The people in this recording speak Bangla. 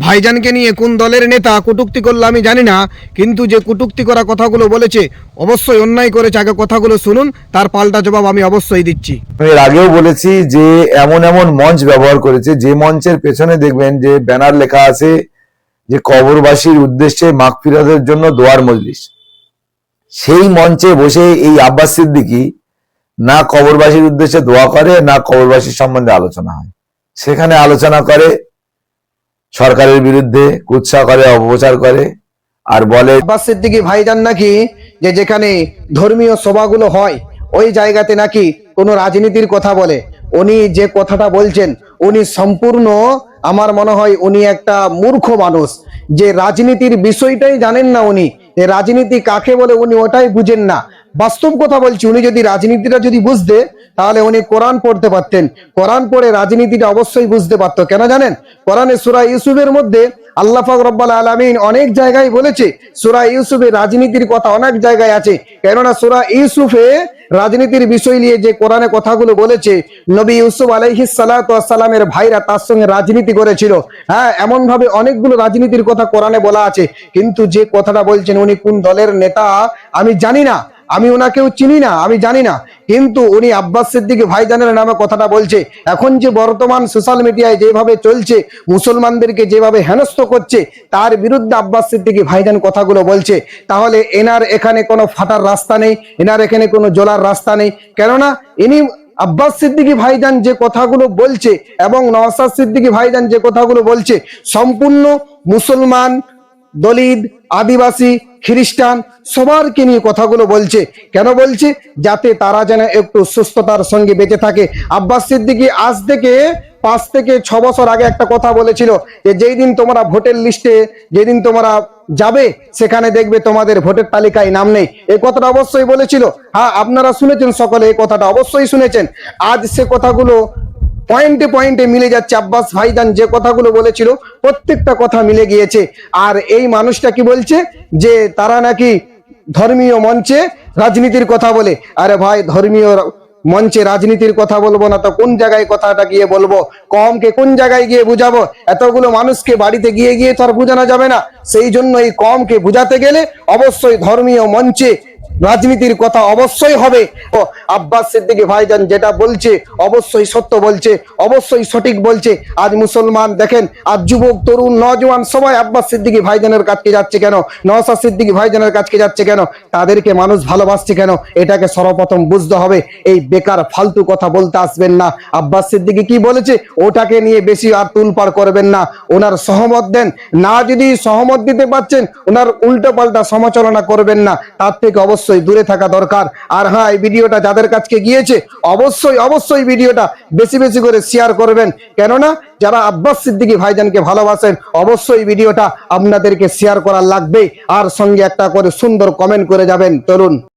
ভাইজানকে নিয়ে কোন দলের নেতা কটূক্তি করলো আমি জানি না, কিন্তু যে কটূক্তি করা কথাগুলো বলেছে অবশ্যই অন্যায় করেছে। আগে কথাগুলো শুনুন, তার পাল্টা জবাব আমি অবশ্যই দিচ্ছি। এর আগেও বলেছি যে এমন এমন মঞ্চ ব্যবহার করেছে যে মঞ্চের পেছনে দেখবেন যে ব্যানার লেখা আছে যে কবরবাসীর উদ্দেশ্যে মাগফিরাতের জন্য দোয়ার মজলিস। সেই মঞ্চে বসে এই আব্বাস সিদ্দিকী না কবরবাসীর উদ্দেশ্যে দোয়া করে, না কবরবাসীর সম্বন্ধে আলোচনা হয়। সেখানে আলোচনা করে, সরকারের বিরুদ্ধে কুৎসা করে, অপপ্রচার করে, আর বলে আব্বাস সিদ্দিকী ভাইজান নাকি যেখানে ধর্মীয় সভাগুলো হয় ওই জায়গাতে নাকি কোনো রাজনীতির কথা বলে। উনি যে কথাটা বলছেন উনি সম্পূর্ণ, আমার মনে হয় উনি একটা মূর্খ মানুষ, যে রাজনীতির বিষয়টাই জানেন না। উনি রাজনীতি কাকে বলে উনি ওটাই বুঝেন না। বাস্তব কথা বলছি, উনি যদি রাজনীতিটা যদি বুঝতে তাহলে উনি কোরআন পড়তে পারতেন। কোরআন পড়ে রাজনীতিটা অবশ্যই বুঝতে পারতো। কেন জানেন? কোরআনে সূরা ইউসুফের মধ্যে আল্লাহ পাক রব্বুল আলামিন অনেক জায়গায় বলেছে, সূরা ইউসুফে রাজনীতির কথা অনেক জায়গায় আছে। কেননা সূরা ইউসুফে রাজনীতির বিষয় নিয়ে যে কোরআনে কথাগুলো বলেছে, নবী ইউসুফ আলাইহিস সালাতু ওয়াস সালামের ভাইরা তার সঙ্গে রাজনীতি করেছিল। হ্যাঁ, এমন ভাবে অনেকগুলো রাজনীতির কথা কোরআনে বলা আছে। কিন্তু যে কথাটা বলছেন উনি কোন দলের নেতা আমি জানি না, আমি ওনাকেও চিনি না, আমি জানি না, কিন্তু উনি আব্বাস সিদ্দিকী ভাইজানের নামে কথাটা বলছে। এখন যে বর্তমান সোশ্যাল মিডিয়ায় যেভাবে চলছে, মুসলমানদেরকে যেভাবে হেনস্থ করছে, তার বিরুদ্ধে আব্বাস সিদ্দিকী ভাইজান কথাগুলো বলছে। তাহলে এনার এখানে কোনো ফাটার রাস্তা নেই, এনার এখানে কোনো জ্বলার রাস্তা নেই। কেননা ইনি আব্বাস সিদ্দিকী ভাইজান যে কথাগুলো বলছে এবং নওশাদ সিদ্দিকী ভাইজান যে কথাগুলো বলছে সম্পূর্ণ মুসলমান, দলিত, আদিবাসী, খ্রিস্টান সবারকে নিয়ে কথাগুলো বলছে। কেন বলছে? যাতে তারা যেন একটু সুস্থতার সঙ্গে বেঁচে থাকে। আব্বাস সিদ্দিকী আজ থেকে 5 থেকে 6 বছর আগে একটা কথা বলেছিল যে যেই দিন তোমরা ভোটের লিস্টে যেদিন তোমরা যাবে সেখানে দেখবে তোমাদের ভোটের তালিকায় নাম নেই। এই কথাটা অবশ্যই বলেছিল। হ্যাঁ, আপনারা শুনেছেন, সকলে এই কথাটা অবশ্যই শুনেছেন। আজ সে কথাগুলো পয়েন্টে পয়েন্টে মিলে যাচ্ছে। আব্বাস ভাইজান যে কথাগুলো বলেছিল প্রত্যেকটা কথা মিলে গিয়েছে। আর এই মানুষটা কি বলছে যে তারা নাকি ধর্মীয় মঞ্চে রাজনীতির কথা বলে। আরে ভাই, ধর্মীয় মঞ্চে রাজনীতির কথা বলবো না তো কোন জায়গায় কথাটা গিয়ে বলবো? কমকে কোন জায়গায় গিয়ে বুঝাবো? এতগুলো মানুষকে বাড়িতে গিয়ে গিয়ে তো আর বোঝানো যাবে না। সেই জন্য এই কমকে বুঝাতে গেলে অবশ্যই ধর্মীয় মঞ্চে রাজনীতির কথা অবশ্যই হবে। ও আব্বাস সিদ্দিকী ভাইজান যেটা বলছে অবশ্যই সত্য বলছে, অবশ্যই সঠিক বলছে। আজ মুসলমান দেখেন, আজ যুবক, তরুণ, নওজওয়ান সবাই আব্বাস সিদ্দিকী ভাইজানের কাছে যাচ্ছে কেন? নওশাদ সিদ্দিকী ভাইজানের কাছে যাচ্ছে কেন? তাদেরকে মানুষ ভালোবাসছে কেন? এটাকে সর্বপ্রথম বুঝতে হবে। এই বেকার ফালতু কথা বলতে আসবেন না। আব্বাস সিদ্দিকী কি বলেছে ওটাকে নিয়ে বেশি আর তুলপাড় করবেন না। ওনার সহমত দেন না, যদি সহমত দিতে পারছেন ওনার উল্টো পাল্টা সমালোচনা করবেন না, তার থেকে অবশ্যই দূরে থাকা দরকার। আর হ্যাঁ, এই ভিডিওটা যাদের কাছে গিয়েছে অবশ্যই অবশ্যই ভিডিওটা বেশি বেশি করে শেয়ার করবেন। কেননা যারা আব্বাস সিদ্দিকী ভাইজানকে ভালোবাসেন অবশ্যই ভিডিওটা আপনাদেরকে শেয়ার করা লাগবে। আর সঙ্গে একটা করে সুন্দর কমেন্ট করে যাবেন। তরুণ